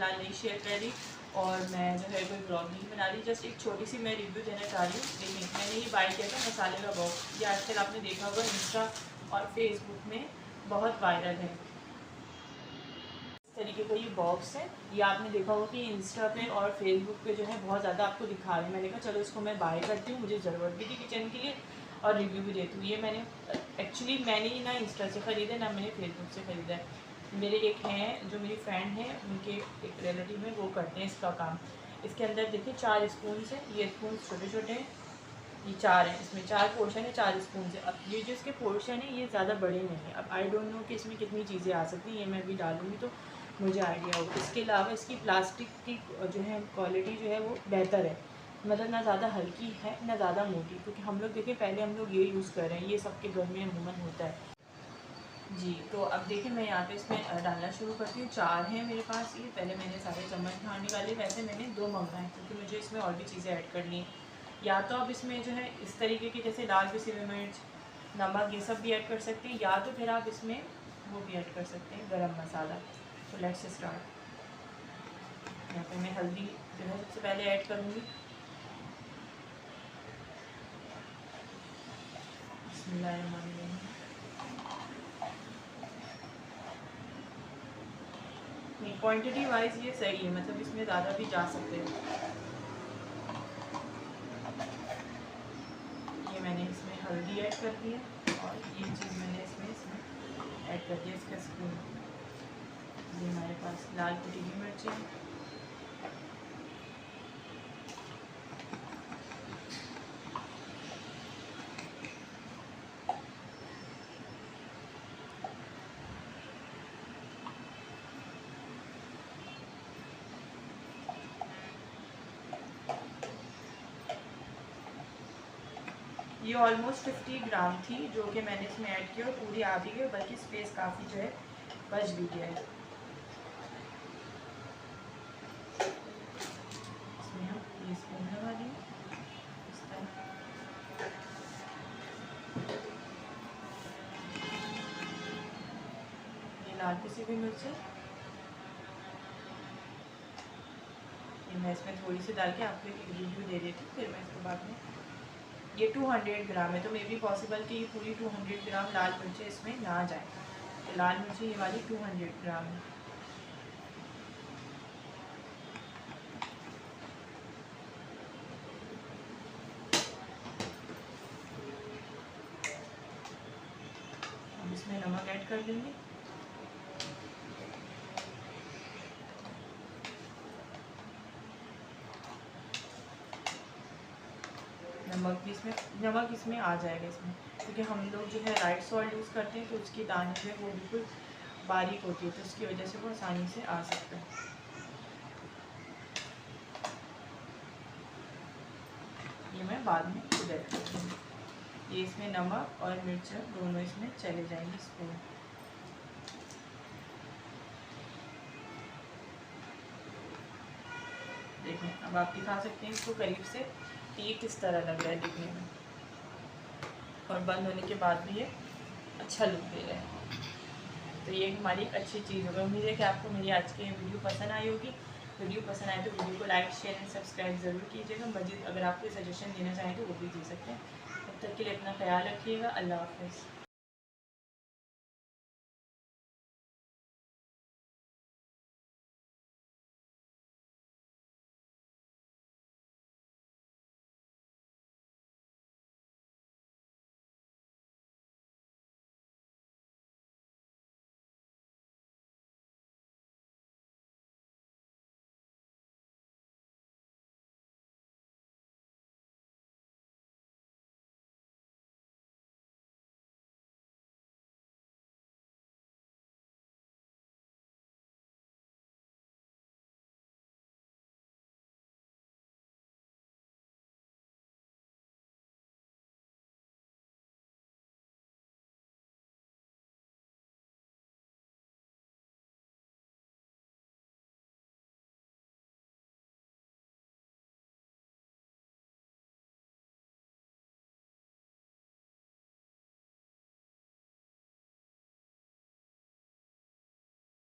फ़िलहाल नहीं शेयर कर रही और मैं जो है कोई ब्लॉग नहीं बना रही, जस्ट एक छोटी सी मैं रिव्यू देना चाह रही हूँ। देखिए मैंने ये बाय किया था मसाले का बॉक्स, ये आजकल आपने देखा होगा इंस्टा और फेसबुक में बहुत वायरल है। इस तरीके का ये बॉक्स है, ये आपने देखा होगा कि इंस्टा पे और फेसबुक पे जो है बहुत ज़्यादा आपको दिखा रहे हैं। मैंने कहा चलो इसको मैं बाय करती हूँ, मुझे ज़रूरत भी थी किचन के लिए और रिव्यू भी देती हूँ। ये मैंने एक्चुअली मैंने ही ना इंस्टा से ख़रीदा ना मैंने फेसबुक से ख़रीदा है। मेरे एक हैं जो मेरी फ्रेंड हैं, उनके एक रिलेटिव हैं, वो करते हैं इसका काम। इसके अंदर देखिए 4 स्पून है, ये स्पून छोटे छोटे हैं, ये 4 हैं, इसमें 4 पोर्शन है, 4 स्पून से। अब ये जो इसके पोर्शन है ये ज़्यादा बड़े नहीं हैं। अब आई डोंट नो कि इसमें कितनी चीज़ें आ सकती हैं, ये मैं अभी डालूँगी तो मुझे आइडिया होगा। इसके अलावा इसकी प्लास्टिक की जो है क्वालिटी जो है वो बेहतर है, मतलब ना ज़्यादा हल्की है ना ज़्यादा मोटी, क्योंकि हम लोग देखिए पहले हम लोग ये यूज़ कर रहे हैं, ये सबके घर में अमूमन होता है जी। तो अब देखिए मैं यहाँ पे इसमें डालना शुरू करती हूँ। 4 हैं मेरे पास ये, पहले मैंने सारे चम्मच बाहर निकाले, वैसे मैंने 2 मंगाए क्योंकि मुझे इसमें और भी चीज़ें ऐड करनी है। या तो आप इसमें जो है इस तरीके के जैसे लाल पिसी हुई मिर्च, नमक ये सब भी ऐड कर सकते हैं, या तो फिर आप इसमें वो भी ऐड कर सकते हैं गरम मसाला। तो लेट्स स्टार्ट। यहाँ पे मैं हल्दी जो है सबसे पहले ऐड करूँगी। बिस्मिल्लाहिर्रहमानिर्रहीम। क्वांटिटी वाइज ये सही है, मतलब इसमें ज़्यादा भी जा सकते हैं। ये मैंने इसमें हल्दी ऐड कर दी है और ये चीज़ मैंने इसमें ऐड कर दिया, इसका स्पून। ये हमारे पास लाल कुटी हुई मिर्चें हैं, ये ऑलमोस्ट 50 ग्राम थी जो कि मैंने इसमें ऐड किया और पूरी आ भी गई, बल्कि स्पेस काफ़ी जो है बच भी गया है। इसमें हम ये स्पून लगा देंगे इस तरह। ये लाल पिसी हुई मिर्च है, ये मैं इसमें थोड़ी सी डाल के आपको एक रिव्यू दे देती हूँ, फिर मैं इसके बाद में। ये 200 ग्राम है, तो मे बी पॉसिबल कि ये पूरी 200 ग्राम लाल मिर्चें इसमें ना जाए। तो लाल मिर्ची ये वाली 200 ग्राम है। हम इसमें नमक ऐड कर देंगे। नमक इसमें आ जाएगा इसमें, क्योंकि हम लोग जो है राइट सॉल्ट यूज़ करते हैं तो उसकी दाने जो है वो बिल्कुल बारीक होती है, तो उसकी वजह से वो आसानी से आ सकता है। ये मैं बाद में खुद ऐड कर दूँगी। ये इसमें नमक और मिर्च दोनों इसमें चले जाएंगे स्पून। देखें अब आप दिखा सकते हैं इसको करीब से, ये किस तरह लग रहा है दिखने में, और बंद होने के बाद भी ये अच्छा लुक दे रहा है। तो ये हमारी एक अच्छी चीज़ होगी। उम्मीद है कि आपको मेरी आज की वीडियो पसंद आई होगी। वीडियो पसंद आए तो वीडियो को लाइक शेयर एंड सब्सक्राइब ज़रूर कीजिएगा। मज़ीद अगर आप कोई सजेशन देना चाहें तो वो भी दे सकते हैं। तब तक के लिए अपना ख्याल रखिएगा। अल्लाह हाफ़िज़।